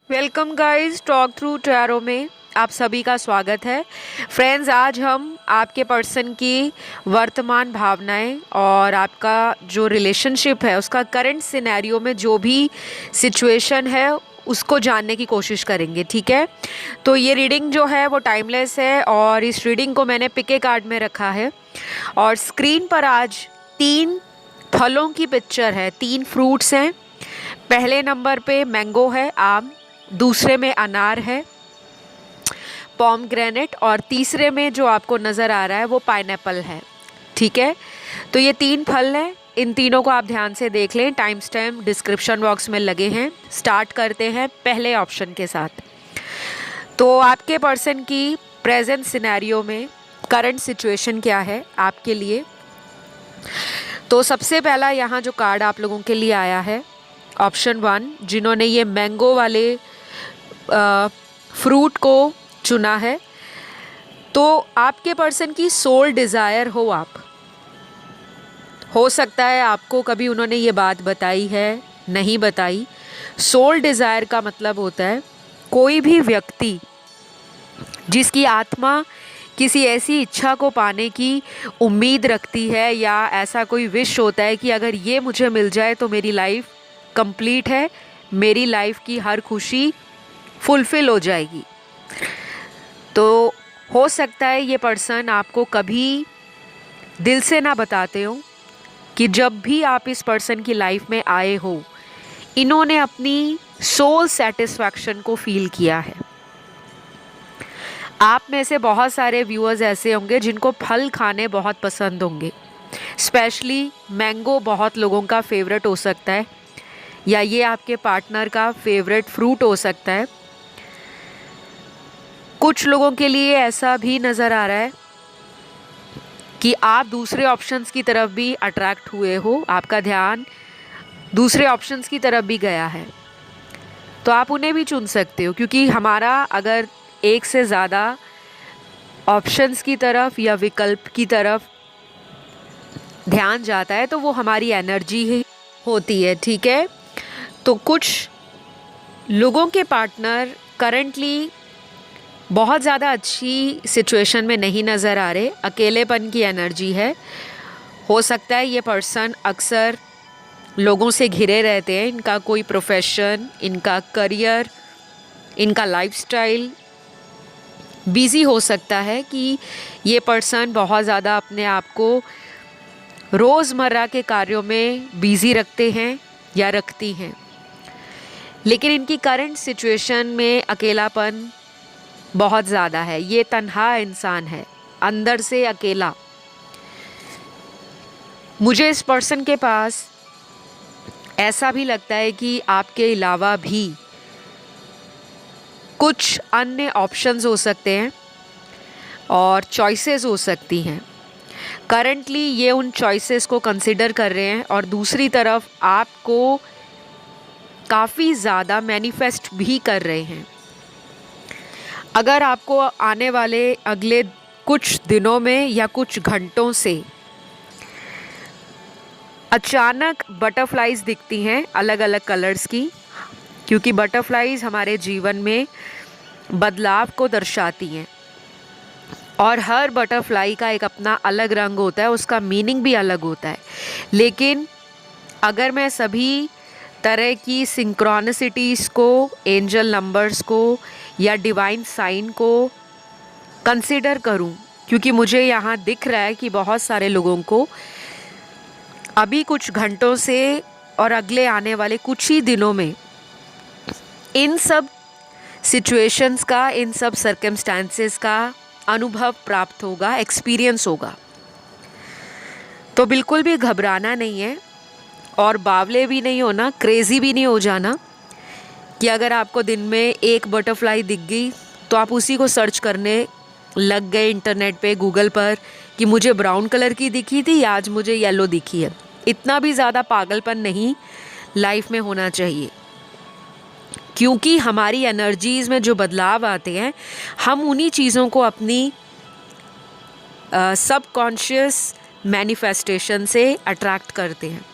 Welcome guys, talk through tarot में आप सभी का स्वागत है। फ्रेंड्स, आज हम आपके पर्सन की वर्तमान भावनाएं और आपका जो रिलेशनशिप है उसका करंट सिनेरियो में जो भी सिचुएशन है उसको जानने की कोशिश करेंगे। ठीक है, तो ये रीडिंग जो है वो टाइमलेस है और इस रीडिंग को मैंने पिके कार्ड में रखा है और स्क्रीन पर आज 3 फलों की पिक्चर है, 3 फ्रूट्स हैं। पहले नंबर पे मैंगो है, आम। दूसरे में अनार है, पॉमग्रेनेट। और तीसरे में जो आपको नज़र आ रहा है वो पाइनएप्पल है। ठीक है, तो ये 3 फल हैं। इन तीनों को आप ध्यान से देख लें, टाइम स्टैम्प डिस्क्रिप्शन बॉक्स में लगे हैं। स्टार्ट करते हैं पहले ऑप्शन के साथ। तो आपके पर्सन की प्रेजेंट सिनेरियो में करंट सिचुएशन क्या है आपके लिए। तो सबसे पहला यहाँ जो कार्ड आप लोगों के लिए आया है, ऑप्शन 1, जिन्होंने ये मैंगो वाले फ्रूट को चुना है, तो आपके पर्सन की सोल डिज़ायर हो आप। हो सकता है आपको कभी उन्होंने ये बात बताई है, नहीं बताई। सोल डिज़ायर का मतलब होता है कोई भी व्यक्ति जिसकी आत्मा किसी ऐसी इच्छा को पाने की उम्मीद रखती है, या ऐसा कोई विश होता है कि अगर ये मुझे मिल जाए तो मेरी लाइफ कंप्लीट है, मेरी लाइफ की हर खुशी फुलफ़िल हो जाएगी। तो हो सकता है ये पर्सन आपको कभी दिल से ना बताते हो कि जब भी आप इस पर्सन की लाइफ में आए हो, इन्होंने अपनी सोल सेटिस्फैक्शन को फील किया है। आप में से बहुत सारे व्यूअर्स ऐसे होंगे जिनको फल खाने बहुत पसंद होंगे। स्पेशली मैंगो बहुत लोगों का फेवरेट हो सकता है, या ये आपके पार्टनर का फेवरेट फ्रूट हो सकता है। कुछ लोगों के लिए ऐसा भी नज़र आ रहा है कि आप दूसरे ऑप्शंस की तरफ भी अट्रैक्ट हुए हो, आपका ध्यान दूसरे ऑप्शंस की तरफ भी गया है। तो आप उन्हें भी चुन सकते हो, क्योंकि हमारा अगर एक से ज़्यादा ऑप्शंस की तरफ या विकल्प की तरफ ध्यान जाता है तो वो हमारी एनर्जी ही होती है। ठीक है, तो कुछ लोगों के पार्टनर करंटली बहुत ज़्यादा अच्छी सिचुएशन में नहीं नज़र आ रहे, अकेलेपन की एनर्जी है। हो सकता है ये पर्सन अक्सर लोगों से घिरे रहते हैं, इनका कोई प्रोफेशन, इनका करियर, इनका लाइफस्टाइल बिज़ी हो सकता है कि ये पर्सन बहुत ज़्यादा अपने आप को रोज़मर्रा के कार्यों में बिज़ी रखते हैं या रखती हैं। लेकिन इनकी करंट सिचुएशन में अकेलापन बहुत ज़्यादा है। ये तन्हा इंसान है, अंदर से अकेला। मुझे इस पर्सन के पास ऐसा भी लगता है कि आपके अलावा भी कुछ अन्य ऑप्शंस हो सकते हैं और चॉइसेस हो सकती हैं। करंटली ये उन चॉइसेस को कंसिडर कर रहे हैं और दूसरी तरफ आपको काफ़ी ज़्यादा मैनिफेस्ट भी कर रहे हैं। अगर आपको आने वाले अगले कुछ दिनों में या कुछ घंटों से अचानक बटरफ्लाइज दिखती हैं अलग अलग कलर्स की, क्योंकि बटरफ्लाइज हमारे जीवन में बदलाव को दर्शाती हैं और हर बटरफ्लाई का एक अपना अलग रंग होता है, उसका मीनिंग भी अलग होता है। लेकिन अगर मैं सभी तरह की सिंक्रोनिसिटीज़ को, एंजल नंबर्स को या डिवाइन साइन को कंसिडर करूं, क्योंकि मुझे यहाँ दिख रहा है कि बहुत सारे लोगों को अभी कुछ घंटों से और अगले आने वाले कुछ ही दिनों में इन सब सिचुएशंस का, इन सब सर्कमस्टांसेस का अनुभव प्राप्त होगा, एक्सपीरियंस होगा। तो बिल्कुल भी घबराना नहीं है और बावले भी नहीं होना, क्रेज़ी भी नहीं हो जाना कि अगर आपको दिन में एक बटरफ्लाई दिख गई तो आप उसी को सर्च करने लग गए इंटरनेट पे, गूगल पर, कि मुझे ब्राउन कलर की दिखी थी या आज मुझे येलो दिखी है। इतना भी ज़्यादा पागलपन नहीं लाइफ में होना चाहिए, क्योंकि हमारी एनर्जीज़ में जो बदलाव आते हैं, हम उन्हीं चीज़ों को अपनी सबकॉन्शियस मैनिफेस्टेशन से अट्रैक्ट करते हैं।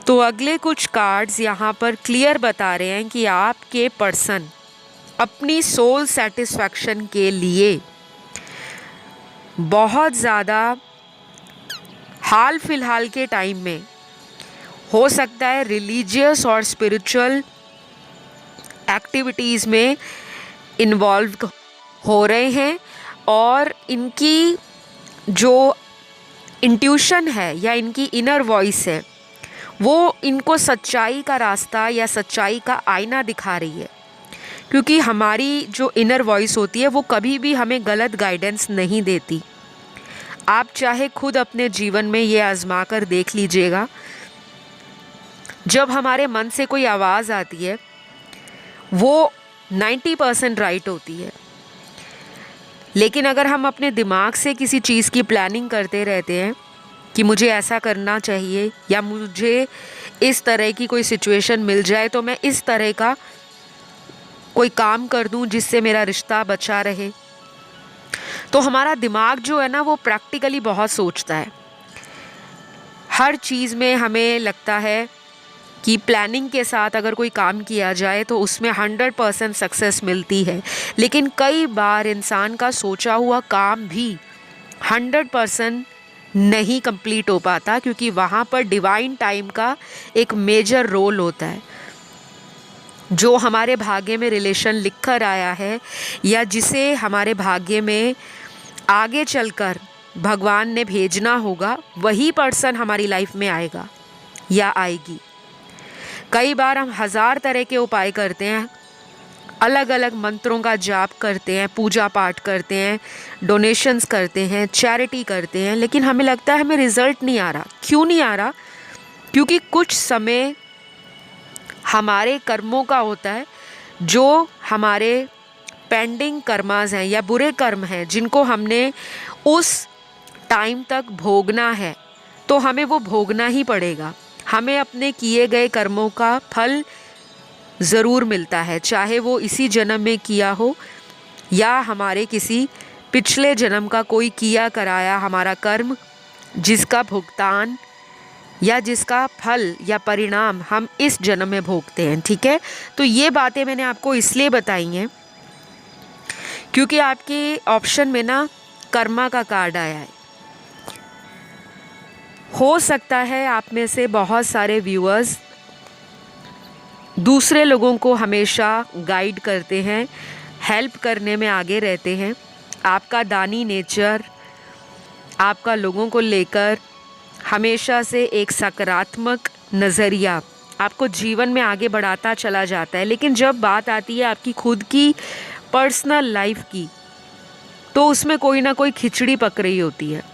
तो अगले कुछ कार्ड्स यहाँ पर क्लियर बता रहे हैं कि आपके पर्सन अपनी सोल सेटिस्फैक्शन के लिए बहुत ज़्यादा हाल फिलहाल के टाइम में हो सकता है रिलीजियस और स्पिरिचुअल एक्टिविटीज़ में इन्वॉल्व हो रहे हैं, और इनकी जो इंट्यूशन है या इनकी इनर वॉइस है वो इनको सच्चाई का रास्ता या सच्चाई का आईना दिखा रही है। क्योंकि हमारी जो इनर वॉइस होती है वो कभी भी हमें गलत गाइडेंस नहीं देती। आप चाहे खुद अपने जीवन में ये आजमा कर देख लीजिएगा, जब हमारे मन से कोई आवाज़ आती है वो 90% राइट होती है, लेकिन अगर हम अपने दिमाग से किसी चीज़ की प्लानिंग करते रहते हैं कि मुझे ऐसा करना चाहिए या मुझे इस तरह की कोई सिचुएशन मिल जाए तो मैं इस तरह का कोई काम कर दूं जिससे मेरा रिश्ता बचा रहे, तो हमारा दिमाग जो है ना वो प्रैक्टिकली बहुत सोचता है। हर चीज़ में हमें लगता है कि प्लानिंग के साथ अगर कोई काम किया जाए तो उसमें 100% सक्सेस मिलती है, लेकिन कई बार इंसान का सोचा हुआ काम भी 100% नहीं कंप्लीट हो पाता, क्योंकि वहाँ पर डिवाइन टाइम का एक मेजर रोल होता है। जो हमारे भाग्य में रिलेशन लिख कर आया है या जिसे हमारे भाग्य में आगे चलकर भगवान ने भेजना होगा, वही पर्सन हमारी लाइफ में आएगा या आएगी। कई बार हम 1000 तरह के उपाय करते हैं, अलग अलग मंत्रों का जाप करते हैं, पूजा पाठ करते हैं, डोनेशंस करते हैं, चैरिटी करते हैं, लेकिन हमें लगता है हमें रिज़ल्ट नहीं आ रहा। क्यों नहीं आ रहा? क्योंकि कुछ समय हमारे कर्मों का होता है, जो हमारे पेंडिंग कर्मास हैं या बुरे कर्म हैं जिनको हमने उस टाइम तक भोगना है, तो हमें वो भोगना ही पड़ेगा। हमें अपने किए गए कर्मों का फल ज़रूर मिलता है, चाहे वो इसी जन्म में किया हो या हमारे किसी पिछले जन्म का कोई किया कराया हमारा कर्म, जिसका भुगतान या जिसका फल या परिणाम हम इस जन्म में भोगते हैं। ठीक है, तो ये बातें मैंने आपको इसलिए बताई हैं क्योंकि आपके ऑप्शन में ना कर्मा का कार्ड आया है। हो सकता है आप में से बहुत सारे व्यूअर्स दूसरे लोगों को हमेशा गाइड करते हैं, हेल्प करने में आगे रहते हैं। आपका दानी नेचर, आपका लोगों को लेकर हमेशा से एक सकारात्मक नज़रिया आपको जीवन में आगे बढ़ाता चला जाता है, लेकिन जब बात आती है आपकी खुद की पर्सनल लाइफ की, तो उसमें कोई ना कोई खिचड़ी पक रही होती है।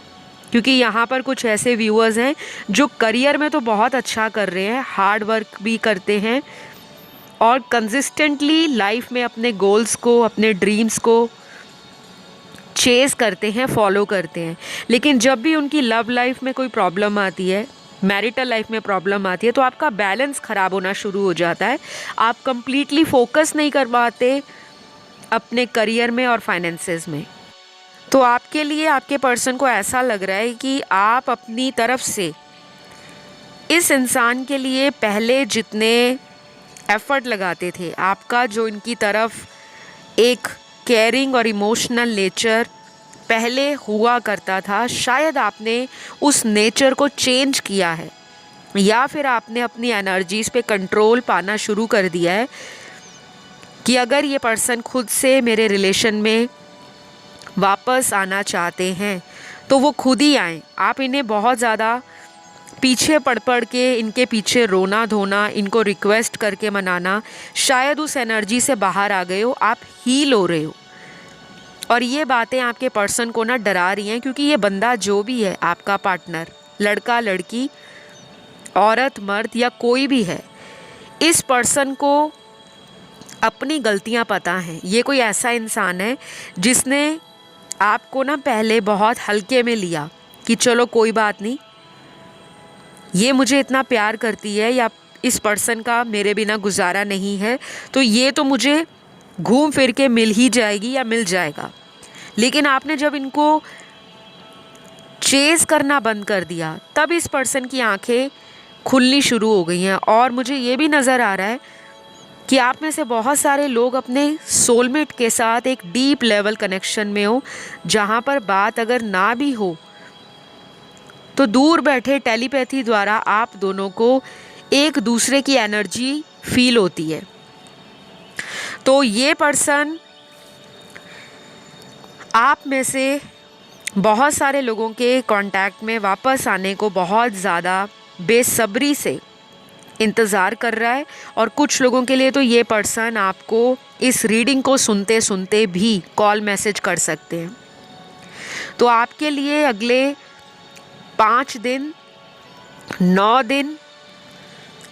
क्योंकि यहाँ पर कुछ ऐसे व्यूअर्स हैं जो करियर में तो बहुत अच्छा कर रहे हैं, हार्ड वर्क भी करते हैं और कंसिस्टेंटली लाइफ में अपने गोल्स को, अपने ड्रीम्स को चेज़ करते हैं, फॉलो करते हैं, लेकिन जब भी उनकी लव लाइफ में कोई प्रॉब्लम आती है, मैरिटल लाइफ में प्रॉब्लम आती है, तो आपका बैलेंस ख़राब होना शुरू हो जाता है। आप कंप्लीटली फोकस नहीं कर पाते अपने करियर में और फाइनेंसेस में। तो आपके लिए आपके पर्सन को ऐसा लग रहा है कि आप अपनी तरफ से इस इंसान के लिए पहले जितने एफ़र्ट लगाते थे, आपका जो इनकी तरफ एक केयरिंग और इमोशनल नेचर पहले हुआ करता था, शायद आपने उस नेचर को चेंज किया है, या फिर आपने अपनी एनर्जीज़ पे कंट्रोल पाना शुरू कर दिया है कि अगर ये पर्सन खुद से मेरे रिलेशन में वापस आना चाहते हैं तो वो खुद ही आएँ। आप इन्हें बहुत ज़्यादा पीछे पड़ के इनके पीछे रोना धोना, इनको रिक्वेस्ट करके मनाना, शायद उस एनर्जी से बाहर आ गए हो, आप हील हो रहे हो। और ये बातें आपके पर्सन को ना डरा रही हैं, क्योंकि ये बंदा जो भी है, आपका पार्टनर, लड़का लड़की, औरत मर्द या कोई भी है, इस पर्सन को अपनी गलतियां पता हैं। ये कोई ऐसा इंसान है जिसने आपको ना पहले बहुत हल्के में लिया कि चलो कोई बात नहीं, ये मुझे इतना प्यार करती है या इस पर्सन का मेरे बिना गुजारा नहीं है, तो ये तो मुझे घूम फिर के मिल ही जाएगी या मिल जाएगा। लेकिन आपने जब इनको चेज़ करना बंद कर दिया, तब इस पर्सन की आंखें खुलनी शुरू हो गई हैं। और मुझे ये भी नज़र आ रहा है कि आप में से बहुत सारे लोग अपने सोलमेट के साथ एक डीप लेवल कनेक्शन में हो, जहाँ पर बात अगर ना भी हो तो दूर बैठे टेलीपैथी द्वारा आप दोनों को एक दूसरे की एनर्जी फील होती है। तो ये पर्सन आप में से बहुत सारे लोगों के कांटेक्ट में वापस आने को बहुत ज़्यादा बेसब्री से इंतज़ार कर रहा है। और कुछ लोगों के लिए तो ये पर्सन आपको इस रीडिंग को सुनते सुनते भी कॉल मैसेज कर सकते हैं। तो आपके लिए अगले 5 दिन, 9 दिन,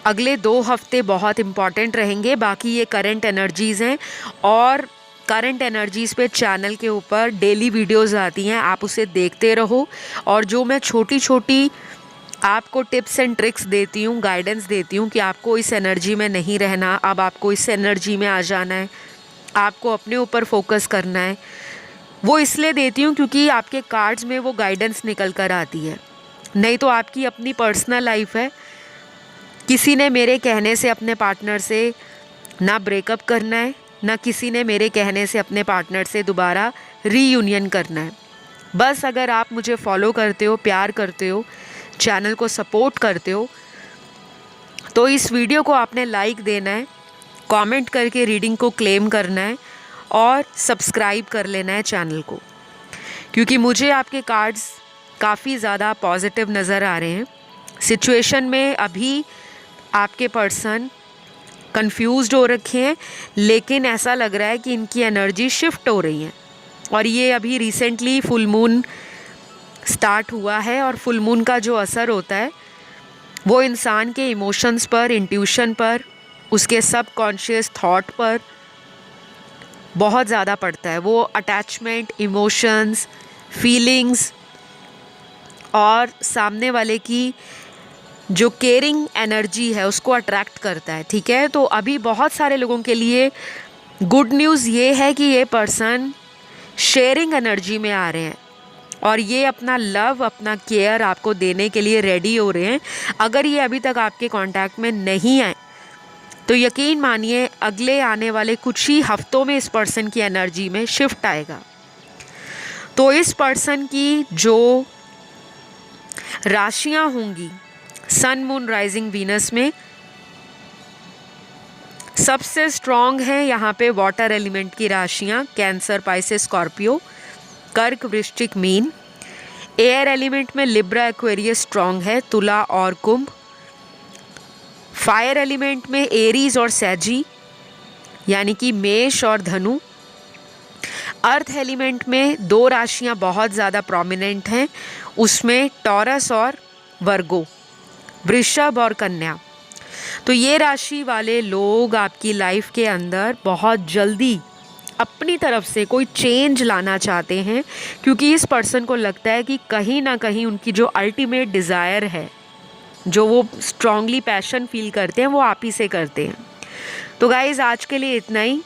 अगले 2 हफ्ते बहुत इम्पॉर्टेंट रहेंगे। बाकी ये करंट एनर्जीज़ हैं और करंट एनर्जीज़ पे चैनल के ऊपर डेली वीडियोस आती हैं, आप उसे देखते रहो। और जो मैं छोटी छोटी आपको टिप्स एंड ट्रिक्स देती हूँ, गाइडेंस देती हूँ कि आपको इस एनर्जी में नहीं रहना, अब आपको इस एनर्जी में आ जाना है, आपको अपने ऊपर फोकस करना है, वो इसलिए देती हूँ क्योंकि आपके कार्ड्स में वो गाइडेंस निकल कर आती है। नहीं तो आपकी अपनी पर्सनल लाइफ है। किसी ने मेरे कहने से अपने पार्टनर से ना ब्रेकअप करना है, ना किसी ने मेरे कहने से अपने पार्टनर से दोबारा रीयूनियन करना है। बस अगर आप मुझे फॉलो करते हो, प्यार करते हो, चैनल को सपोर्ट करते हो, तो इस वीडियो को आपने लाइक देना है, कमेंट करके रीडिंग को क्लेम करना है और सब्सक्राइब कर लेना है चैनल को, क्योंकि मुझे आपके कार्ड्स काफ़ी ज़्यादा पॉजिटिव नज़र आ रहे हैं। सिचुएशन में अभी आपके पर्सन कंफ्यूज्ड हो रखे हैं, लेकिन ऐसा लग रहा है कि इनकी एनर्जी शिफ्ट हो रही है। और ये अभी रिसेंटली फुल मून स्टार्ट हुआ है और फुल मून का जो असर होता है वो इंसान के इमोशंस पर, इंट्यूशन पर, उसके सबकॉन्शियस थॉट पर बहुत ज़्यादा पड़ता है। वो अटैचमेंट, इमोशंस, फीलिंग्स और सामने वाले की जो केयरिंग एनर्जी है उसको अट्रैक्ट करता है। ठीक है, तो अभी बहुत सारे लोगों के लिए गुड न्यूज़ ये है कि ये पर्सन शेयरिंग एनर्जी में आ रहे हैं और ये अपना लव, अपना केयर आपको देने के लिए रेडी हो रहे हैं। अगर ये अभी तक आपके कांटेक्ट में नहीं आए तो यकीन मानिए अगले आने वाले कुछ ही हफ्तों में इस पर्सन की एनर्जी में शिफ्ट आएगा। तो इस पर्सन की जो राशियां होंगी सन, मून, राइजिंग, वीनस में सबसे स्ट्रॉन्ग है यहाँ पे वाटर एलिमेंट की राशियाँ, कैंसर, पाइसेस, स्कॉर्पियो, कर्क, वृश्चिक, मीन। एयर एलिमेंट में लिब्रा, एक्वेरियस स्ट्रॉन्ग है, तुला और कुंभ। फायर एलिमेंट में एरीज और सैजी यानी कि मेष और धनु। अर्थ एलिमेंट में 2 राशियाँ बहुत ज़्यादा प्रोमिनेंट हैं, उसमें टॉरस और वर्गो, वृषभ और कन्या। तो ये राशि वाले लोग आपकी लाइफ के अंदर बहुत जल्दी अपनी तरफ से कोई चेंज लाना चाहते हैं, क्योंकि इस पर्सन को लगता है कि कहीं ना कहीं उनकी जो अल्टीमेट डिज़ायर है, जो वो स्ट्रांगली पैशन फील करते हैं, वो आप ही से करते हैं। तो गाइज़ आज के लिए इतना ही।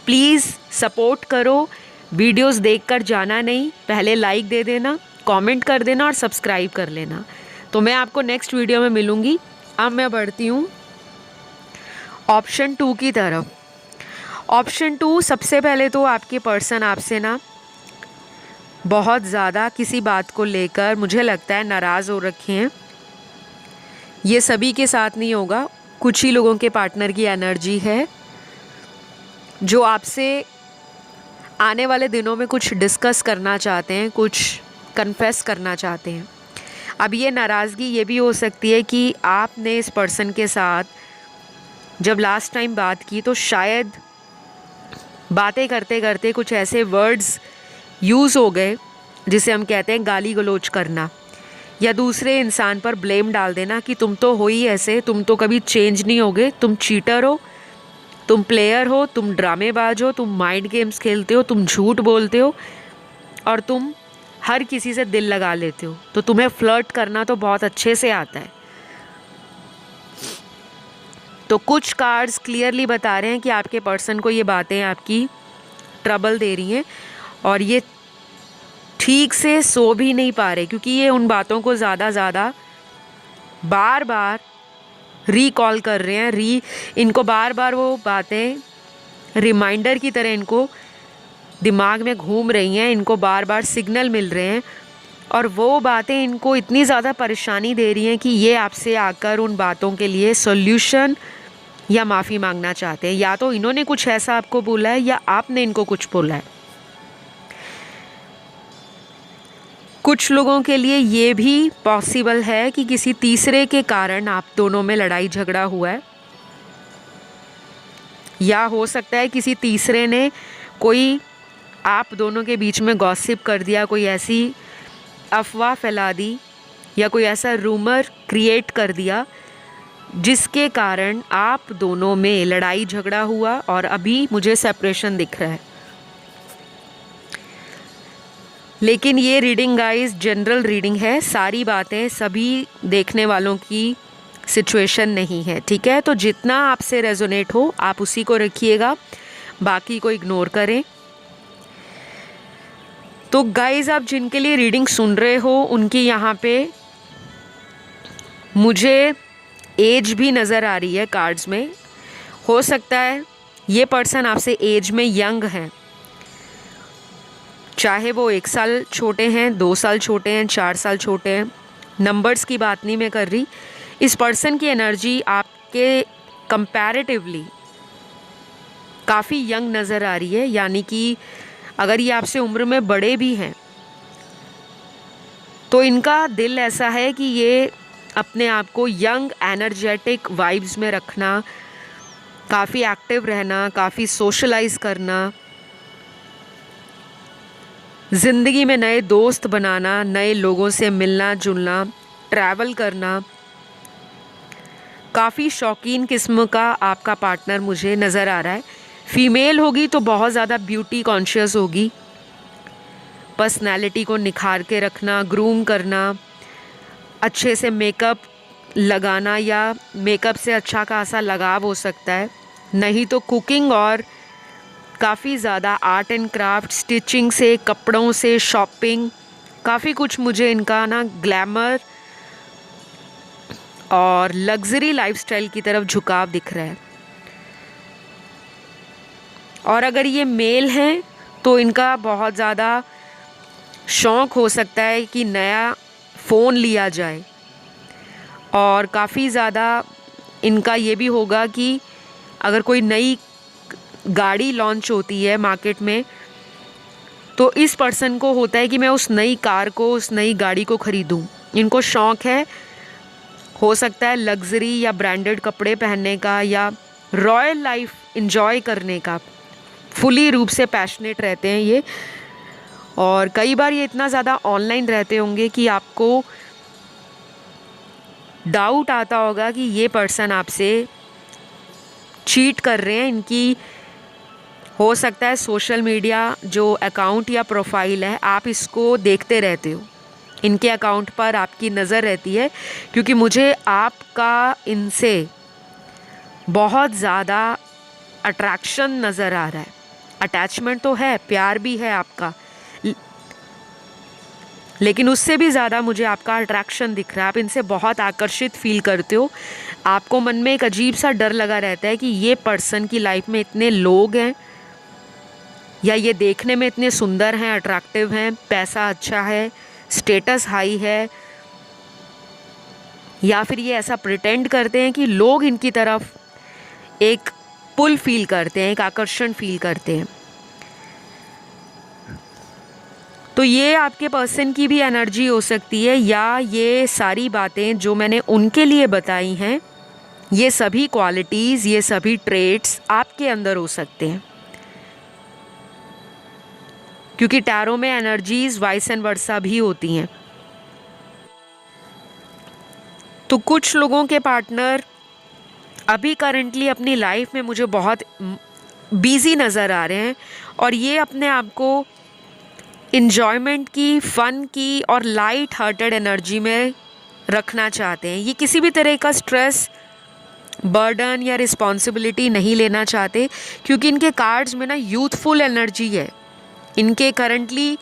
प्लीज़ सपोर्ट करो, वीडियोस देखकर जाना नहीं, पहले लाइक दे देना, कमेंट कर देना और सब्सक्राइब कर लेना। तो मैं आपको नेक्स्ट वीडियो में मिलूँगी। अब मैं बढ़ती हूँ ऑप्शन 2 की तरफ। ऑप्शन 2, सबसे पहले तो आपके पर्सन आपसे ना बहुत ज़्यादा किसी बात को लेकर मुझे लगता है नाराज़ हो रखे हैं। ये सभी के साथ नहीं होगा, कुछ ही लोगों के पार्टनर की एनर्जी है जो आपसे आने वाले दिनों में कुछ डिस्कस करना चाहते हैं, कुछ कन्फेस करना चाहते हैं। अब ये नाराज़गी ये भी हो सकती है कि आपने इस पर्सन के साथ जब लास्ट टाइम बात की तो शायद बातें करते करते कुछ ऐसे वर्ड्स यूज़ हो गए जिसे हम कहते हैं गाली गलौज करना, या दूसरे इंसान पर ब्लेम डाल देना कि तुम तो हो ही ऐसे, तुम तो कभी चेंज नहीं होगे, तुम चीटर हो, तुम प्लेयर हो, तुम ड्रामेबाज हो, तुम माइंड गेम्स खेलते हो, तुम झूठ बोलते हो और तुम हर किसी से दिल लगा लेते हो, तो तुम्हें फ्लर्ट करना तो बहुत अच्छे से आता है। तो कुछ कार्ड्स क्लियरली बता रहे हैं कि आपके पर्सन को ये बातें आपकी ट्रबल दे रही हैं और ये ठीक से सो भी नहीं पा रहे, क्योंकि ये उन बातों को ज़्यादा बार बार रिकॉल कर रहे हैं, इनको बार बार वो बातें रिमाइंडर की तरह इनको दिमाग में घूम रही हैं, इनको बार बार सिग्नल मिल रहे हैं और वो बातें इनको इतनी ज़्यादा परेशानी दे रही हैं कि ये आपसे आकर उन बातों के लिए सॉल्यूशन या माफ़ी मांगना चाहते हैं। या तो इन्होंने कुछ ऐसा आपको बोला है या आपने इनको कुछ बोला है। कुछ लोगों के लिए ये भी पॉसिबल है कि किसी तीसरे के कारण आप दोनों में लड़ाई झगड़ा हुआ है, या हो सकता है किसी तीसरे ने कोई आप दोनों के बीच में गॉसिप कर दिया, कोई ऐसी अफवाह फैला दी या कोई ऐसा रूमर क्रिएट कर दिया जिसके कारण आप दोनों में लड़ाई झगड़ा हुआ और अभी मुझे सेपरेशन दिख रहा है। लेकिन ये रीडिंग गाइस जनरल रीडिंग है, सारी बातें सभी देखने वालों की सिचुएशन नहीं है, ठीक है। तो जितना आपसे रेजोनेट हो आप उसी को रखिएगा, बाकी को इग्नोर करें। तो गाइस आप जिनके लिए रीडिंग सुन रहे हो उनकी यहाँ पे मुझे एज भी नज़र आ रही है कार्ड्स में। हो सकता है ये पर्सन आपसे एज में यंग हैं, चाहे वो 1 साल छोटे हैं, 2 साल छोटे हैं, 4 साल छोटे हैं, नंबर्स की बात नहीं मैं कर रही। इस पर्सन की एनर्जी आपके कंपैरेटिवली काफ़ी यंग नज़र आ रही है, यानी कि अगर ये आपसे उम्र में बड़े भी हैं तो इनका दिल ऐसा है कि ये अपने आप को यंग एनर्जेटिक वाइब्स में रखना, काफ़ी एक्टिव रहना, काफ़ी सोशलाइज करना, ज़िंदगी में नए दोस्त बनाना, नए लोगों से मिलना जुलना, ट्रैवल करना, काफ़ी शौकीन किस्म का आपका पार्टनर मुझे नज़र आ रहा है। फीमेल होगी तो बहुत ज़्यादा ब्यूटी कॉन्शियस होगी, पर्सनैलिटी को निखार के रखना, ग्रूम करना, अच्छे से मेकअप लगाना या मेकअप से अच्छा खासा लगाव हो सकता है, नहीं तो कुकिंग और काफ़ी ज़्यादा आर्ट एंड क्राफ्ट, स्टिचिंग से, कपड़ों से, शॉपिंग, काफ़ी कुछ मुझे इनका ना ग्लैमर और लग्जरी लाइफस्टाइल की तरफ झुकाव दिख रहा है। और अगर ये मेल हैं तो इनका बहुत ज़्यादा शौक़ हो सकता है कि नया फ़ोन लिया जाए, और काफ़ी ज़्यादा इनका ये भी होगा कि अगर कोई नई गाड़ी लॉन्च होती है मार्केट में तो इस पर्सन को होता है कि मैं उस नई कार को, उस नई गाड़ी को ख़रीदूं। इनको शौक़ है, हो सकता है लग्जरी या ब्रांडेड कपड़े पहनने का या रॉयल लाइफ एंजॉय करने का, फुली रूप से पैशनेट रहते हैं ये। और कई बार ये इतना ज़्यादा ऑनलाइन रहते होंगे कि आपको डाउट आता होगा कि ये पर्सन आपसे चीट कर रहे हैं। इनकी हो सकता है सोशल मीडिया जो अकाउंट या प्रोफाइल है आप इसको देखते रहते हो, इनके अकाउंट पर आपकी नज़र रहती है, क्योंकि मुझे आपका इनसे बहुत ज़्यादा अट्रैक्शन नज़र आ रहा है। अटैचमेंट तो है, प्यार भी है आपका, लेकिन उससे भी ज़्यादा मुझे आपका अट्रैक्शन दिख रहा है। आप इनसे बहुत आकर्षित फील करते हो। आपको मन में एक अजीब सा डर लगा रहता है कि ये पर्सन की लाइफ में इतने लोग हैं या ये देखने में इतने सुंदर हैं, अट्रैक्टिव हैं, पैसा अच्छा है, स्टेटस हाई है, या फिर ये ऐसा प्रिटेंड करते हैं कि लोग इनकी तरफ एक पुल फील करते हैं, एक आकर्षण फील करते हैं। तो ये आपके पर्सन की भी एनर्जी हो सकती है, या ये सारी बातें जो मैंने उनके लिए बताई हैं, ये सभी क्वालिटीज़, ये सभी ट्रेट्स आपके अंदर हो सकते हैं, क्योंकि टैरो में एनर्जीज वाइस एंड वर्सा भी होती हैं। तो कुछ लोगों के पार्टनर अभी करंटली अपनी लाइफ में मुझे बहुत बिजी नज़र आ रहे हैं और ये अपने आप को इन्जॉयमेंट की, फ़न की और लाइट हार्टेड एनर्जी में रखना चाहते हैं। ये किसी भी तरह का स्ट्रेस, बर्डन या रिस्पॉन्सिबिलिटी नहीं लेना चाहते, क्योंकि इनके कार्ड्स में ना यूथफुल एनर्जी है। इनके करंटली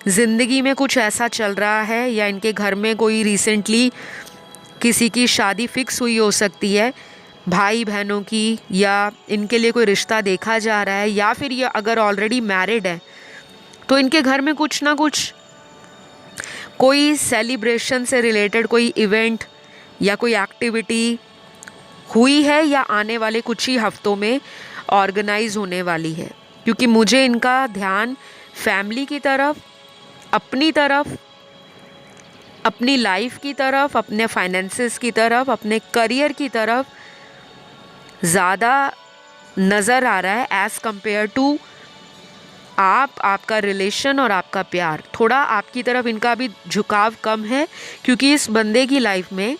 ज़िंदगी में कुछ ऐसा चल रहा है या इनके घर में कोई रिसेंटली किसी की शादी फिक्स हुई हो सकती है भाई बहनों की, या इनके लिए कोई रिश्ता देखा जा रहा है, या फिर ये अगर ऑलरेडी मैरिड है तो इनके घर में कुछ ना कुछ कोई सेलिब्रेशन से रिलेटेड कोई इवेंट या कोई एक्टिविटी हुई है या आने वाले कुछ ही हफ्तों में ऑर्गेनाइज होने वाली है। क्योंकि मुझे इनका ध्यान फैमिली की तरफ, अपनी तरफ, अपनी लाइफ की तरफ, अपने फाइनेंसेस की तरफ, अपने करियर की तरफ ज़्यादा नज़र आ रहा है एज़ कंपेयर टू आपका रिलेशन और आपका प्यार। थोड़ा आपकी तरफ इनका भी झुकाव कम है, क्योंकि इस बंदे की लाइफ में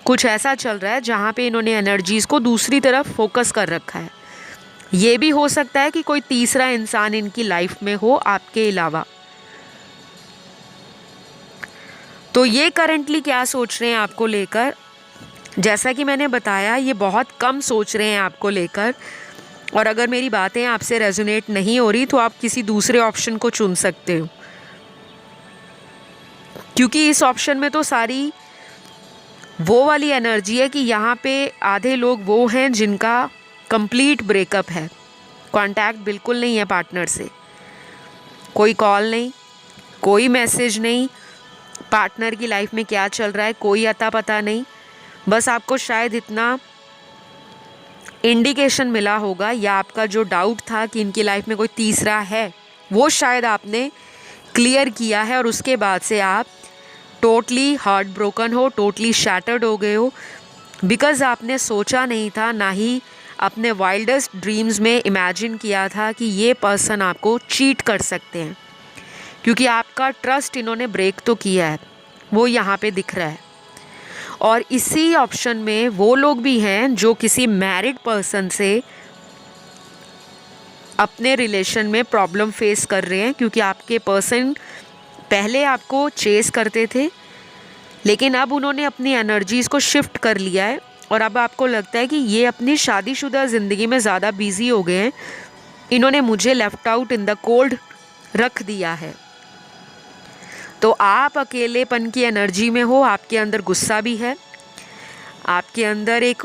कुछ ऐसा चल रहा है जहाँ पे इन्होंने एनर्जीज़ को दूसरी तरफ फोकस कर रखा है। ये भी हो सकता है कि कोई तीसरा इंसान इनकी लाइफ में हो आपके अलावा। तो ये करंटली क्या सोच रहे हैं आपको लेकर, जैसा कि मैंने बताया ये बहुत कम सोच रहे हैं आपको लेकर। और अगर मेरी बातें आपसे रेजोनेट नहीं हो रही तो आप किसी दूसरे ऑप्शन को चुन सकते हो, क्योंकि इस ऑप्शन में तो सारी वो वाली एनर्जी है कि यहाँ पे आधे लोग वो हैं जिनका कंप्लीट ब्रेकअप है, कांटेक्ट बिल्कुल नहीं है पार्टनर से, कोई कॉल नहीं, कोई मैसेज नहीं, पार्टनर की लाइफ में क्या चल रहा है कोई अता पता नहीं। बस आपको शायद इतना इंडिकेशन मिला होगा, या आपका जो डाउट था कि इनकी लाइफ में कोई तीसरा है वो शायद आपने क्लियर किया है, और उसके बाद से आप टोटली हार्ट ब्रोकन हो, टोटली शैटर्ड हो गए हो, बिकॉज़ आपने सोचा नहीं था, ना ही अपने वाइल्डेस्ट ड्रीम्स में इमेजिन किया था कि ये पर्सन आपको चीट कर सकते हैं। क्योंकि आपका ट्रस्ट इन्होंने ब्रेक तो किया है, वो यहाँ पे दिख रहा है। और इसी ऑप्शन में वो लोग भी हैं जो किसी मैरिड पर्सन से अपने रिलेशन में प्रॉब्लम फेस कर रहे हैं, क्योंकि आपके पर्सन पहले आपको चेस करते थे, लेकिन अब उन्होंने अपनी एनर्जीज़ को शिफ्ट कर लिया है, और अब आपको लगता है कि ये अपनी शादीशुदा ज़िंदगी में ज़्यादा बिजी हो गए हैं, इन्होंने मुझे left out in the cold रख दिया है। तो आप अकेलेपन की एनर्जी में हो, आपके अंदर गुस्सा भी है, आपके अंदर एक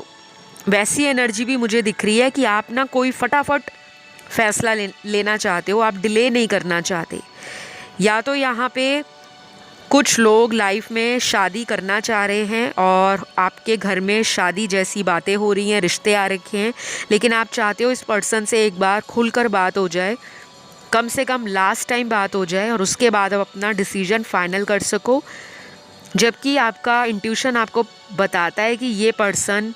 वैसी एनर्जी भी मुझे दिख रही है कि आप ना कोई फटाफट फैसला लेना चाहते हो, आप डिले नहीं करना चाहते। या तो यहाँ पे कुछ लोग लाइफ में शादी करना चाह रहे हैं और आपके घर में शादी जैसी बातें हो रही हैं, रिश्ते आ रखे हैं, लेकिन आप चाहते हो इस पर्सन से एक बार खुलकर बात हो जाए, कम से कम लास्ट टाइम बात हो जाए, और उसके बाद आप अपना डिसीजन फाइनल कर सको। जबकि आपका इंट्यूशन आपको बताता है कि ये पर्सन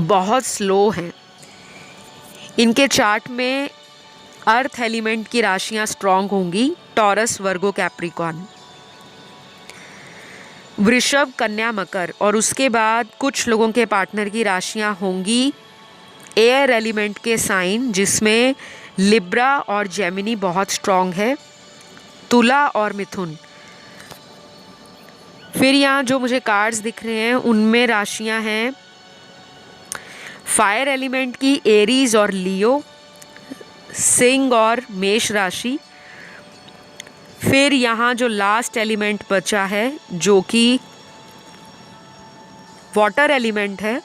बहुत स्लो हैं। इनके चार्ट में अर्थ एलिमेंट की राशियां स्ट्रॉन्ग होंगी, टॉरस, वर्गो, कैप्रिकॉर्न, वृषभ, कन्या, मकर, और उसके बाद कुछ लोगों के पार्टनर की राशियां होंगी एयर एलिमेंट के साइन, जिसमें लिब्रा और जेमिनी बहुत स्ट्रॉन्ग है, तुला और मिथुन। फिर यहाँ जो मुझे कार्ड्स दिख रहे हैं उनमें राशियां हैं फायर एलिमेंट की एरीज और लियो, सिंह और मेष राशि। फिर यहाँ जो लास्ट एलिमेंट बचा है जो कि वाटर एलिमेंट है,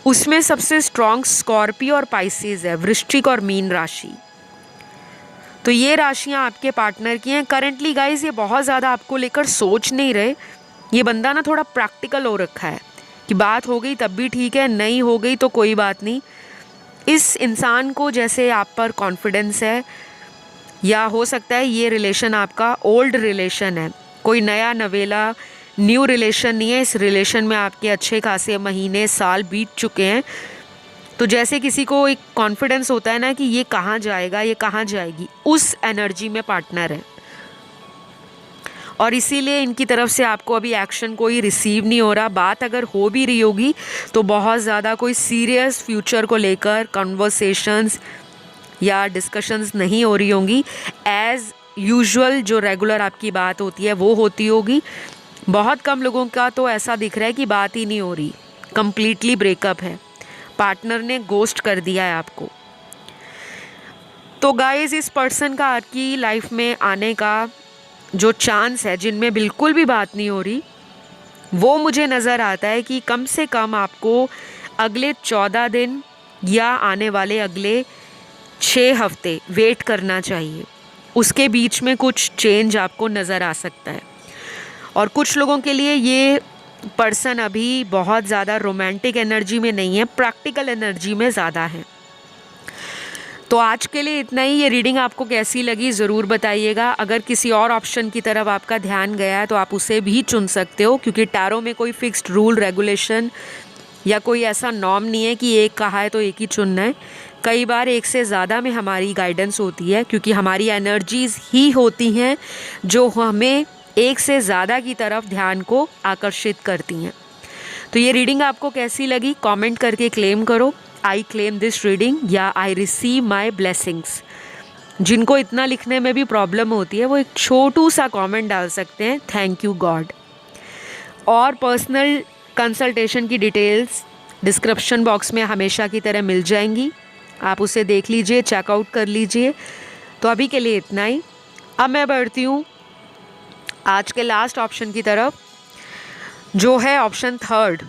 उसमें सबसे स्ट्रॉन्ग स्कॉर्पियो और पाइसेस है, वृश्चिक और मीन राशि। तो ये राशियाँ आपके पार्टनर की हैं। करंटली गाइस ये बहुत ज़्यादा आपको लेकर सोच नहीं रहे, ये बंदा ना थोड़ा प्रैक्टिकल हो रखा है कि बात हो गई तब भी ठीक है, नहीं हो गई तो कोई बात नहीं। इस इंसान को जैसे आप पर कॉन्फिडेंस है, या हो सकता है ये रिलेशन आपका ओल्ड रिलेशन है, कोई नया नवेला न्यू रिलेशन नहीं है। इस रिलेशन में आपके अच्छे खासे महीने, साल बीत चुके हैं। तो जैसे किसी को एक कॉन्फिडेंस होता है ना कि ये कहाँ जाएगा, ये कहाँ जाएगी, उस एनर्जी में पार्टनर है। और इसीलिए इनकी तरफ से आपको अभी एक्शन कोई रिसीव नहीं हो रहा। बात अगर हो भी रही होगी तो बहुत ज़्यादा कोई सीरियस फ्यूचर को लेकर कन्वर्सेशंस या डिस्कशंस नहीं हो रही होंगी। एज़ यूजुअल जो रेगुलर आपकी बात होती है वो होती होगी। बहुत कम लोगों का तो ऐसा दिख रहा है कि बात ही नहीं हो रही, कम्प्लीटली ब्रेकअप है, पार्टनर ने गोस्ट कर दिया है आपको। तो गाइस इस पर्सन का आपकी लाइफ में आने का जो चांस है, जिनमें बिल्कुल भी बात नहीं हो रही, वो मुझे नज़र आता है कि कम से कम आपको अगले 14 दिन या आने वाले अगले 6 हफ्ते वेट करना चाहिए। उसके बीच में कुछ चेंज आपको नज़र आ सकता है। और कुछ लोगों के लिए ये पर्सन अभी बहुत ज़्यादा रोमांटिक एनर्जी में नहीं है, प्रैक्टिकल एनर्जी में ज़्यादा है। तो आज के लिए इतना ही। ये रीडिंग आपको कैसी लगी ज़रूर बताइएगा। अगर किसी और ऑप्शन की तरफ आपका ध्यान गया है तो आप उसे भी चुन सकते हो, क्योंकि टैरो में कोई फिक्स्ड रूल रेगुलेशन या कोई ऐसा नॉर्म नहीं है कि एक कहा है तो एक ही चुनना है। कई बार एक से ज़्यादा में हमारी गाइडेंस होती है, क्योंकि हमारी एनर्जीज़ ही होती हैं जो हमें एक से ज़्यादा की तरफ ध्यान को आकर्षित करती हैं। तो ये रीडिंग आपको कैसी लगी कमेंट करके क्लेम करो, आई क्लेम दिस रीडिंग या आई रिसीव माई ब्लेसिंग्स। जिनको इतना लिखने में भी प्रॉब्लम होती है वो एक छोटू सा कमेंट डाल सकते हैं, थैंक यू गॉड। और पर्सनल कंसल्टेशन की डिटेल्स डिस्क्रिप्शन बॉक्स में हमेशा की तरह मिल जाएंगी, आप उसे देख लीजिए, चेकआउट कर लीजिए। तो अभी के लिए इतना ही। अब मैं बढ़ती हूँ आज के लास्ट ऑप्शन की तरफ, जो है ऑप्शन थर्ड।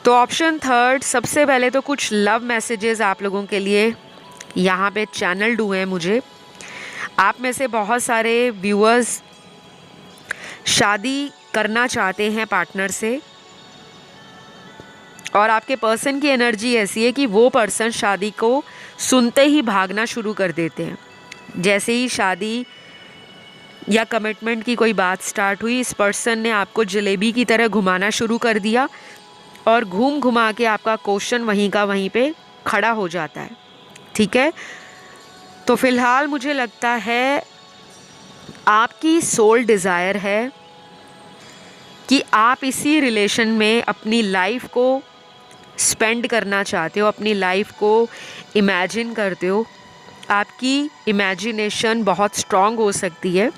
तो ऑप्शन थर्ड, सबसे पहले तो कुछ लव मैसेजेस आप लोगों के लिए यहाँ पे चैनल्ड हुए हैं मुझे। आप में से बहुत सारे व्यूअर्स शादी करना चाहते हैं पार्टनर से, और आपके पर्सन की एनर्जी ऐसी है कि वो पर्सन शादी को सुनते ही भागना शुरू कर देते हैं। जैसे ही शादी या कमिटमेंट की कोई बात स्टार्ट हुई, इस पर्सन ने आपको जलेबी की तरह घुमाना शुरू कर दिया और घूम घुमा के आपका क्वेश्चन वहीं का वहीं पे खड़ा हो जाता है। ठीक है, तो फ़िलहाल मुझे लगता है आपकी सोल डिज़ायर है कि आप इसी रिलेशन में अपनी लाइफ को स्पेंड करना चाहते हो, अपनी लाइफ को इमेजिन करते हो। आपकी इमेजिनेशन बहुत स्ट्रॉन्ग हो सकती है,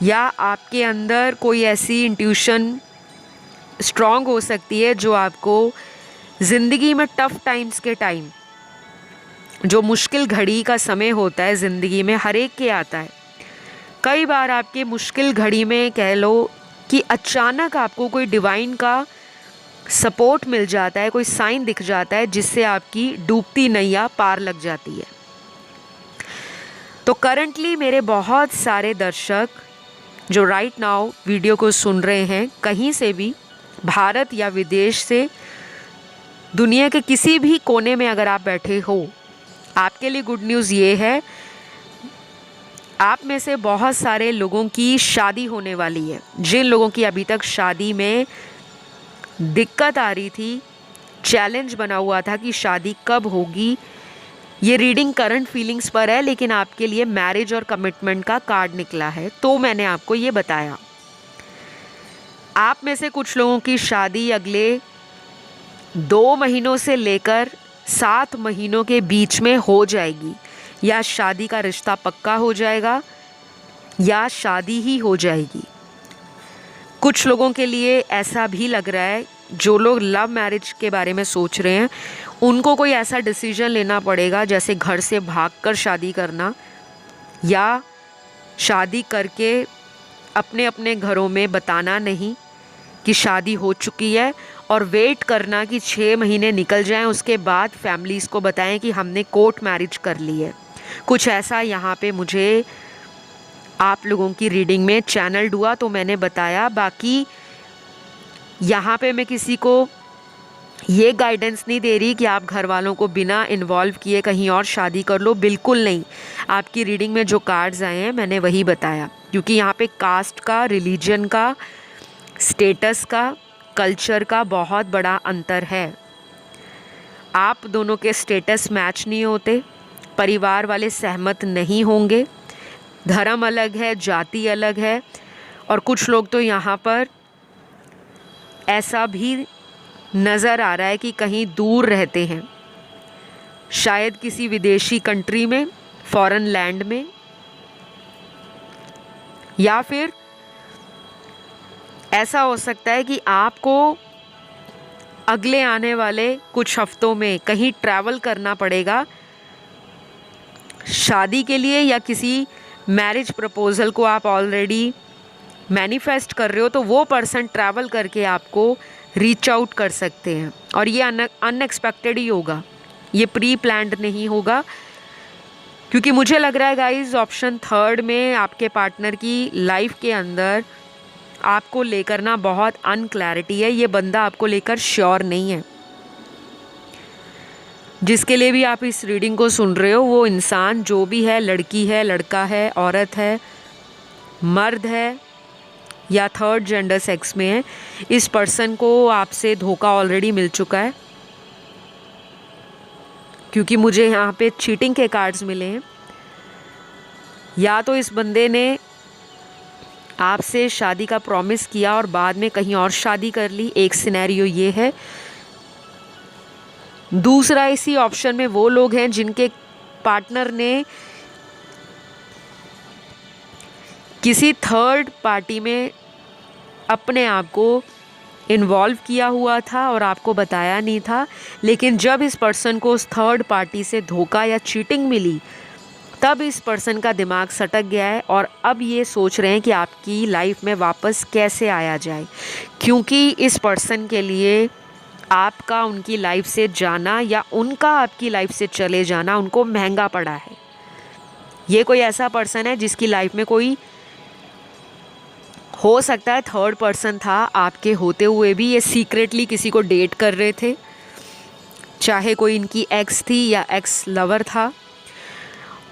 या आपके अंदर कोई ऐसी इंट्यूशन स्ट्रॉन्ग हो सकती है जो आपको ज़िंदगी में टफ़ टाइम्स के टाइम, जो मुश्किल घड़ी का समय होता है ज़िंदगी में, हर एक के आता है। कई बार आपके मुश्किल घड़ी में कह लो कि अचानक आपको कोई डिवाइन का सपोर्ट मिल जाता है, कोई साइन दिख जाता है जिससे आपकी डूबती नैया पार लग जाती है। तो करंटली मेरे बहुत सारे दर्शक जो राइट नाउ वीडियो को सुन रहे हैं, कहीं से भी, भारत या विदेश से, दुनिया के किसी भी कोने में अगर आप बैठे हो, आपके लिए गुड न्यूज़ ये है, आप में से बहुत सारे लोगों की शादी होने वाली है। जिन लोगों की अभी तक शादी में दिक्कत आ रही थी, चैलेंज बना हुआ था कि शादी कब होगी, ये रीडिंग करंट फीलिंग्स पर है, लेकिन आपके लिए मैरिज और कमिटमेंट का कार्ड निकला है, तो मैंने आपको ये बताया। आप में से कुछ लोगों की शादी अगले 2 महीनों से लेकर 7 महीनों के बीच में हो जाएगी, या शादी का रिश्ता पक्का हो जाएगा या शादी ही हो जाएगी। कुछ लोगों के लिए ऐसा भी लग रहा है, जो लोग लव मैरिज के बारे में सोच रहे हैं, उनको कोई ऐसा डिसीजन लेना पड़ेगा, जैसे घर से भागकर शादी करना, या शादी करके अपने अपने घरों में बताना नहीं कि शादी हो चुकी है, और वेट करना कि 6 महीने निकल जाएं, उसके बाद फैमिलीज़ को बताएं कि हमने कोर्ट मैरिज कर ली है। कुछ ऐसा यहाँ पे मुझे आप लोगों की रीडिंग में चैनल्ड हुआ, तो मैंने बताया। बाकी यहाँ पे मैं किसी को ये गाइडेंस नहीं दे रही कि आप घर वालों को बिना इन्वॉल्व किए कहीं और शादी कर लो, बिल्कुल नहीं। आपकी रीडिंग में जो कार्ड्स आए हैं मैंने वही बताया, क्योंकि यहाँ पे कास्ट का, रिलीजन का, स्टेटस का, कल्चर का बहुत बड़ा अंतर है। आप दोनों के स्टेटस मैच नहीं होते, परिवार वाले सहमत नहीं होंगे, धर्म अलग है, जाति अलग है, और कुछ लोग तो यहाँ पर ऐसा भी नज़र आ रहा है कि कहीं दूर रहते हैं, शायद किसी विदेशी कंट्री में, फॉरेन लैंड में, या फिर ऐसा हो सकता है कि आपको अगले आने वाले कुछ हफ्तों में कहीं ट्रैवल करना पड़ेगा शादी के लिए, या किसी मैरिज प्रपोज़ल को आप ऑलरेडी मैनिफेस्ट कर रहे हो तो वो पर्सन ट्रैवल करके आपको रीच आउट कर सकते हैं, और ये अनएक्सपेक्टेड ही होगा, ये प्री प्लान्ड नहीं होगा। क्योंकि मुझे लग रहा है गाइस ऑप्शन थर्ड में आपके पार्टनर की लाइफ के अंदर आपको लेकर ना बहुत अनक्लैरिटी है, ये बंदा आपको लेकर श्योर नहीं है। जिसके लिए भी आप इस रीडिंग को सुन रहे हो वो इंसान जो भी है, लड़की है, लड़का है, औरत है, मर्द है या थर्ड जेंडर सेक्स में है, इस पर्सन को आपसे धोखा ऑलरेडी मिल चुका है। क्योंकि मुझे यहाँ पे चीटिंग के कार्ड्स मिले हैं। या तो इस बंदे ने आपसे शादी का प्रॉमिस किया और बाद में कहीं और शादी कर ली, एक सिनेरियो ये है। दूसरा इसी ऑप्शन में वो लोग हैं जिनके पार्टनर ने किसी थर्ड पार्टी में अपने आप को इन्वॉल्व किया हुआ था और आपको बताया नहीं था, लेकिन जब इस पर्सन को उस थर्ड पार्टी से धोखा या चीटिंग मिली तब इस पर्सन का दिमाग सटक गया है और अब ये सोच रहे हैं कि आपकी लाइफ में वापस कैसे आया जाए। क्योंकि इस पर्सन के लिए आपका उनकी लाइफ से जाना या उनका आपकी लाइफ से चले जाना उनको महंगा पड़ा है। ये कोई ऐसा पर्सन है जिसकी लाइफ में कोई हो सकता है थर्ड पर्सन था, आपके होते हुए भी ये सीक्रेटली किसी को डेट कर रहे थे, चाहे कोई इनकी एक्स थी या एक्स लवर था।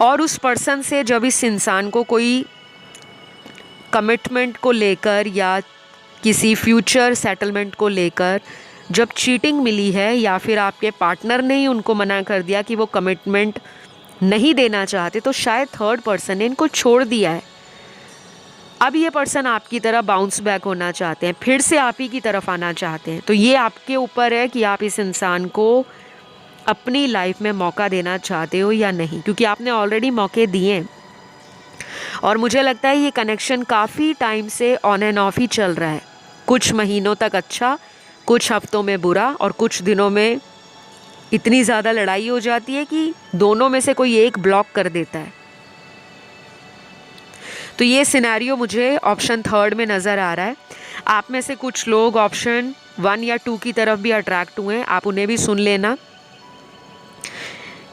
और उस पर्सन से जब इस इंसान को कोई कमिटमेंट को लेकर या किसी फ्यूचर सेटलमेंट को लेकर जब चीटिंग मिली है या फिर आपके पार्टनर ने ही उनको मना कर दिया कि वो कमिटमेंट नहीं देना चाहते, तो शायद थर्ड पर्सन ने इनको छोड़ दिया है। अब ये पर्सन आपकी तरह बाउंस बैक होना चाहते हैं, फिर से आप ही की तरफ आना चाहते हैं। तो ये आपके ऊपर है कि आप इस इंसान को अपनी लाइफ में मौका देना चाहते हो या नहीं, क्योंकि आपने ऑलरेडी मौके दिए हैं। और मुझे लगता है ये कनेक्शन काफ़ी टाइम से ऑन एंड ऑफ ही चल रहा है, कुछ महीनों तक अच्छा, कुछ हफ्तों में बुरा, और कुछ दिनों में इतनी ज़्यादा लड़ाई हो जाती है कि दोनों में से कोई एक ब्लॉक कर देता है। तो ये सिनेरियो मुझे ऑप्शन थर्ड में नज़र आ रहा है। आप में से कुछ लोग ऑप्शन 1 या 2 की तरफ भी अट्रैक्ट हुए हैं, आप उन्हें भी सुन लेना।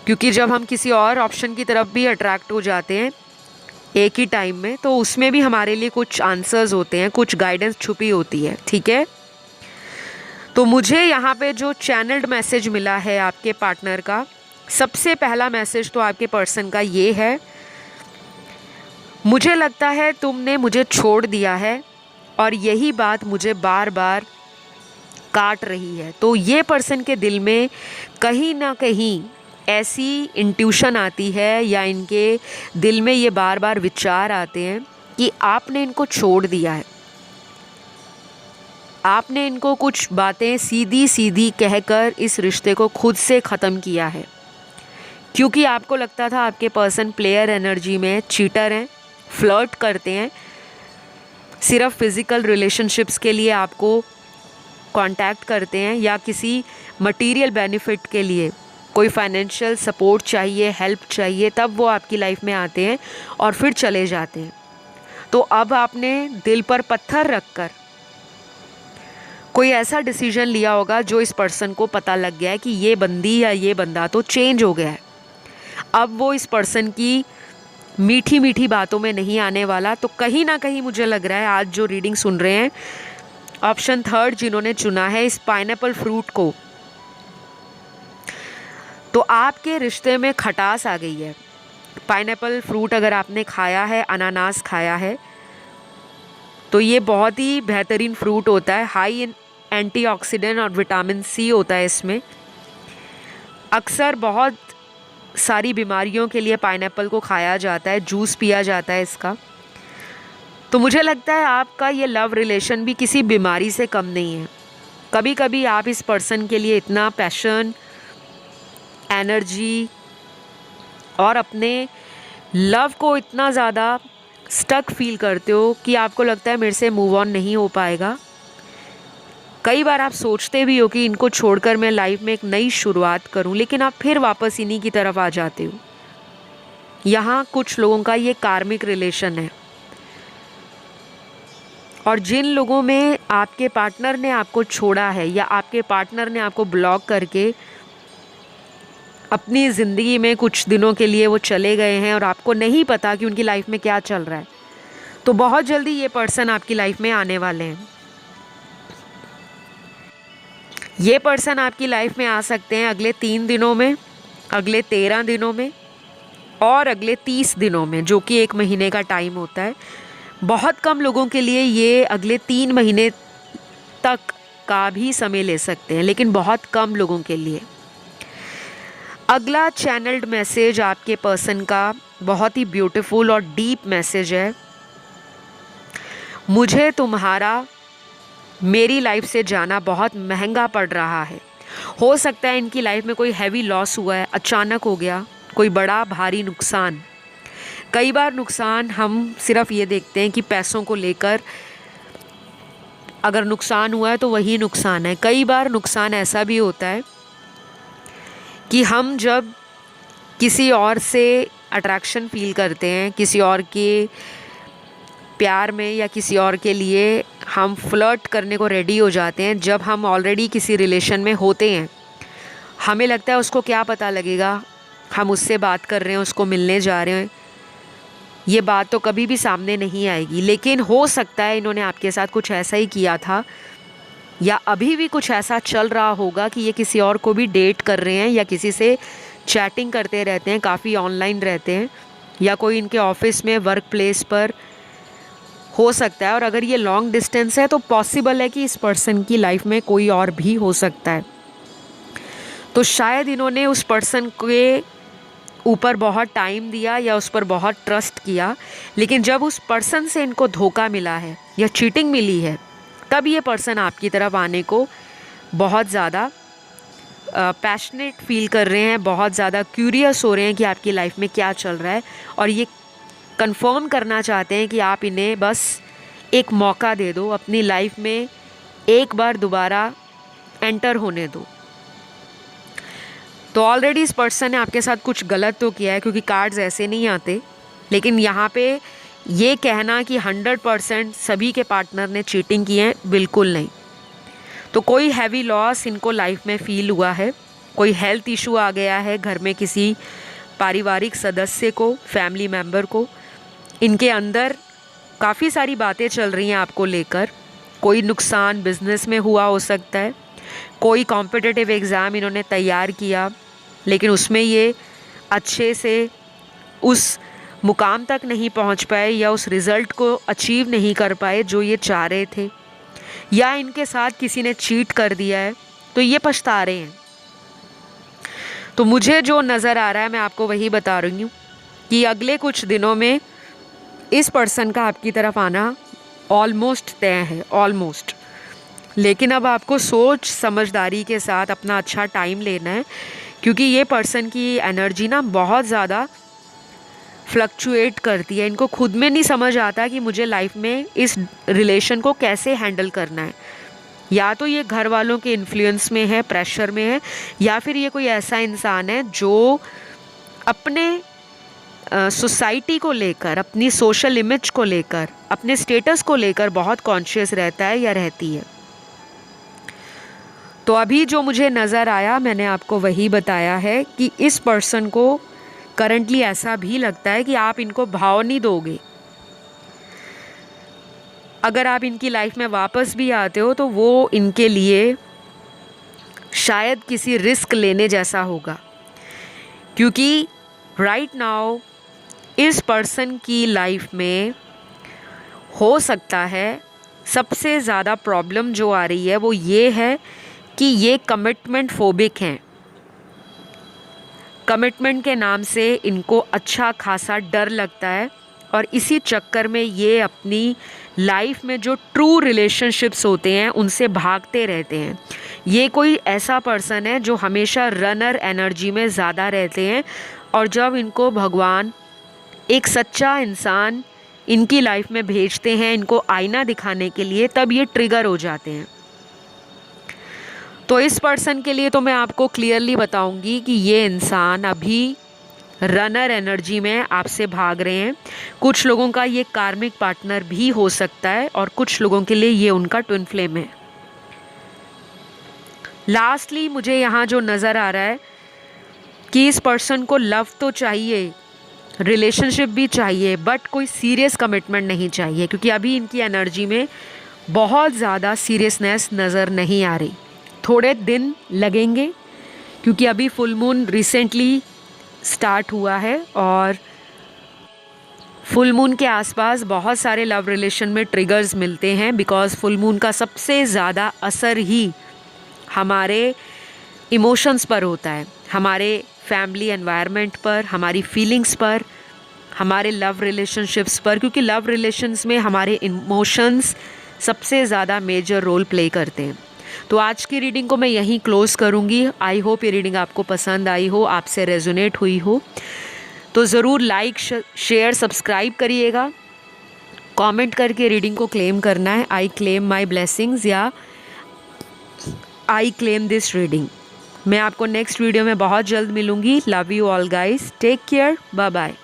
क्योंकि जब हम किसी और ऑप्शन की तरफ भी अट्रैक्ट हो जाते हैं एक ही टाइम में, तो उसमें भी हमारे लिए कुछ आंसर्स होते हैं, कुछ गाइडेंस छुपी होती है, ठीक है। तो मुझे यहाँ पे जो चैनल्ड मैसेज मिला है आपके पार्टनर का, सबसे पहला मैसेज तो आपके पर्सन का ये है, मुझे लगता है तुमने मुझे छोड़ दिया है और यही बात मुझे बार बार काट रही है। तो ये पर्सन के दिल में कहीं ना कहीं ऐसी इंट्यूशन आती है या इनके दिल में ये बार बार विचार आते हैं कि आपने इनको छोड़ दिया है, आपने इनको कुछ बातें सीधी सीधी कहकर इस रिश्ते को खुद से ख़त्म किया है। क्योंकि आपको लगता था आपके पर्सन प्लेयर एनर्जी में, चीटर हैं, फ्लर्ट करते हैं, सिर्फ फिज़िकल रिलेशनशिप्स के लिए आपको कांटेक्ट करते हैं या किसी मटेरियल बेनिफिट के लिए, कोई फाइनेंशियल सपोर्ट चाहिए, हेल्प चाहिए, तब वो आपकी लाइफ में आते हैं और फिर चले जाते हैं। तो अब आपने दिल पर पत्थर रखकर कोई ऐसा डिसीजन लिया होगा जो इस पर्सन को पता लग गया है कि ये बंदी या ये बंदा तो चेंज हो गया है, अब वो इस पर्सन की मीठी मीठी बातों में नहीं आने वाला। तो कहीं ना कहीं मुझे लग रहा है आज जो रीडिंग सुन रहे हैं ऑप्शन थर्ड जिन्होंने चुना है इस पाइनएप्पल फ्रूट को, तो आपके रिश्ते में खटास आ गई है। पाइनएप्पल फ्रूट अगर आपने खाया है, अनानास खाया है, तो ये बहुत ही बेहतरीन फ्रूट होता है, हाई इन एंटीऑक्सीडेंट और विटामिन सी होता है इसमें। अक्सर बहुत सारी बीमारियों के लिए पाइनएप्पल को खाया जाता है, जूस पिया जाता है इसका। तो मुझे लगता है आपका ये लव रिलेशन भी किसी बीमारी से कम नहीं है। कभी कभी आप इस पर्सन के लिए इतना पैशन, एनर्जी और अपने लव को इतना ज़्यादा स्टक फील करते हो कि आपको लगता है मेरे से मूव ऑन नहीं हो पाएगा। कई बार आप सोचते भी हो कि इनको छोड़कर मैं लाइफ में एक नई शुरुआत करूं, लेकिन आप फिर वापस इन्हीं की तरफ आ जाते हो। यहाँ कुछ लोगों का ये कार्मिक रिलेशन है। और जिन लोगों में आपके पार्टनर ने आपको छोड़ा है या आपके पार्टनर ने आपको ब्लॉक करके अपनी ज़िंदगी में कुछ दिनों के लिए वो चले गए हैं और आपको नहीं पता कि उनकी लाइफ में क्या चल रहा है, तो बहुत जल्दी ये पर्सन आपकी लाइफ में आने वाले हैं। ये पर्सन आपकी लाइफ में आ सकते हैं अगले 3 दिनों में, अगले 13 दिनों में और अगले 30 दिनों में, जो कि 1 महीने का टाइम होता है। बहुत कम लोगों के लिए ये अगले 3 महीने तक का भी समय ले सकते हैं, लेकिन बहुत कम लोगों के लिए। अगला चैनल्ड मैसेज आपके पर्सन का बहुत ही ब्यूटीफुल और डीप मैसेज है। मुझे तुम्हारा मेरी लाइफ से जाना बहुत महंगा पड़ रहा है। हो सकता है इनकी लाइफ में कोई हैवी लॉस हुआ है, अचानक हो गया कोई बड़ा भारी नुकसान। कई बार नुकसान हम सिर्फ ये देखते हैं कि पैसों को लेकर अगर नुकसान हुआ है तो वही नुकसान है। कई बार नुकसान ऐसा भी होता है कि हम जब किसी और से अट्रैक्शन फील करते हैं, किसी और के प्यार में या किसी और के लिए हम फ्लर्ट करने को रेडी हो जाते हैं, जब हम ऑलरेडी किसी रिलेशन में होते हैं, हमें लगता है उसको क्या पता लगेगा, हम उससे बात कर रहे हैं, उसको मिलने जा रहे हैं, ये बात तो कभी भी सामने नहीं आएगी। लेकिन हो सकता है इन्होंने आपके साथ कुछ ऐसा ही किया था या अभी भी कुछ ऐसा चल रहा होगा कि ये किसी और को भी डेट कर रहे हैं या किसी से चैटिंग करते रहते हैं, काफ़ी ऑनलाइन रहते हैं, या कोई इनके ऑफिस में वर्क प्लेस पर हो सकता है। और अगर ये लॉन्ग डिस्टेंस है तो पॉसिबल है कि इस पर्सन की लाइफ में कोई और भी हो सकता है। तो शायद इन्होंने उस पर्सन के ऊपर बहुत टाइम दिया या उस पर बहुत ट्रस्ट किया, लेकिन जब उस पर्सन से इनको धोखा मिला है या चीटिंग मिली है, तब ये पर्सन आपकी तरफ आने को बहुत ज़्यादा पैशनेट फील कर रहे हैं, बहुत ज़्यादा क्यूरियस हो रहे हैं कि आपकी लाइफ में क्या चल रहा है, और ये कंफर्म करना चाहते हैं कि आप इन्हें बस एक मौका दे दो, अपनी लाइफ में एक बार दोबारा एंटर होने दो। तो ऑलरेडी इस पर्सन ने आपके साथ कुछ गलत तो किया है, क्योंकि कार्ड्स ऐसे नहीं आते, लेकिन यहाँ पे ये कहना कि 100% सभी के पार्टनर ने चीटिंग की है, बिल्कुल नहीं। तो कोई हैवी लॉस इनको लाइफ में फ़ील हुआ है, कोई हेल्थ इशू आ गया है घर में, किसी पारिवारिक सदस्य को, फैमिली मेम्बर को, इनके अंदर काफ़ी सारी बातें चल रही हैं आपको लेकर। कोई नुकसान बिजनेस में हुआ हो सकता है, कोई कॉम्पिटिटिव एग्ज़ाम इन्होंने तैयार किया लेकिन उसमें ये अच्छे से उस मुकाम तक नहीं पहुंच पाए या उस रिज़ल्ट को अचीव नहीं कर पाए जो ये चाह रहे थे, या इनके साथ किसी ने चीट कर दिया है तो ये पछता रहे हैं। तो मुझे जो नज़र आ रहा है मैं आपको वही बता रही हूँ कि अगले कुछ दिनों में इस पर्सन का आपकी तरफ आना ऑलमोस्ट तय है, ऑलमोस्ट। लेकिन अब आपको सोच समझदारी के साथ अपना अच्छा टाइम लेना है, क्योंकि ये पर्सन की एनर्जी ना बहुत ज़्यादा फ्लक्चुएट करती है। इनको खुद में नहीं समझ आता कि मुझे लाइफ में इस रिलेशन को कैसे हैंडल करना है। या तो ये घर वालों के इन्फ्लुएंस में है, प्रेशर में है, या फिर ये कोई ऐसा इंसान है जो अपने सोसाइटी को लेकर, अपनी सोशल इमेज को लेकर, अपने स्टेटस को लेकर बहुत कॉन्शियस रहता है या रहती है। तो अभी जो मुझे नज़र आया मैंने आपको वही बताया है कि इस पर्सन को करंटली ऐसा भी लगता है कि आप इनको भाव नहीं दोगे। अगर आप इनकी लाइफ में वापस भी आते हो तो वो इनके लिए शायद किसी रिस्क लेने जैसा होगा, क्योंकि राइट नाउ इस पर्सन की लाइफ में हो सकता है सबसे ज़्यादा प्रॉब्लम जो आ रही है वो ये है कि ये कमिटमेंट फोबिक हैं। कमिटमेंट के नाम से इनको अच्छा खासा डर लगता है और इसी चक्कर में ये अपनी लाइफ में जो ट्रू रिलेशनशिप्स होते हैं उनसे भागते रहते हैं। ये कोई ऐसा पर्सन है जो हमेशा रनर एनर्जी में ज़्यादा रहते हैं, और जब इनको भगवान एक सच्चा इंसान इनकी लाइफ में भेजते हैं इनको आईना दिखाने के लिए, तब ये ट्रिगर हो जाते हैं। तो इस पर्सन के लिए तो मैं आपको क्लियरली बताऊंगी कि ये इंसान अभी रनर एनर्जी में आपसे भाग रहे हैं। कुछ लोगों का ये कार्मिक पार्टनर भी हो सकता है और कुछ लोगों के लिए ये उनका ट्विन फ्लेम है। लास्टली मुझे यहाँ जो नज़र आ रहा है कि इस पर्सन को लव तो चाहिए, रिलेशनशिप भी चाहिए, बट कोई सीरियस कमिटमेंट नहीं चाहिए, क्योंकि अभी इनकी एनर्जी में बहुत ज़्यादा सीरियसनेस नज़र नहीं आ रही। थोड़े दिन लगेंगे क्योंकि अभी फुल मून रिसेंटली स्टार्ट हुआ है और फुल मून के आसपास बहुत सारे लव रिलेशन में ट्रिगर्स मिलते हैं, बिकॉज़ फुल मून का सबसे ज़्यादा असर ही हमारे इमोशंस पर होता है, हमारे फैमिली एनवायरनमेंट पर, हमारी फीलिंग्स पर, हमारे लव रिलेशनशिप्स पर, क्योंकि लव रिलेशंस में हमारे इमोशंस सबसे ज़्यादा मेजर रोल प्ले करते हैं। तो आज की रीडिंग को मैं यहीं क्लोज़ करूँगी। आई होप ये रीडिंग आपको पसंद आई हो, आपसे रेजोनेट हुई हो। तो ज़रूर लाइक, शेयर, सब्सक्राइब करिएगा। कमेंट करके रीडिंग को क्लेम करना है, आई क्लेम माई ब्लेसिंग्स या आई क्लेम दिस रीडिंग। मैं आपको नेक्स्ट वीडियो में बहुत जल्द मिलूँगी। Love you all guys, take care, bye bye.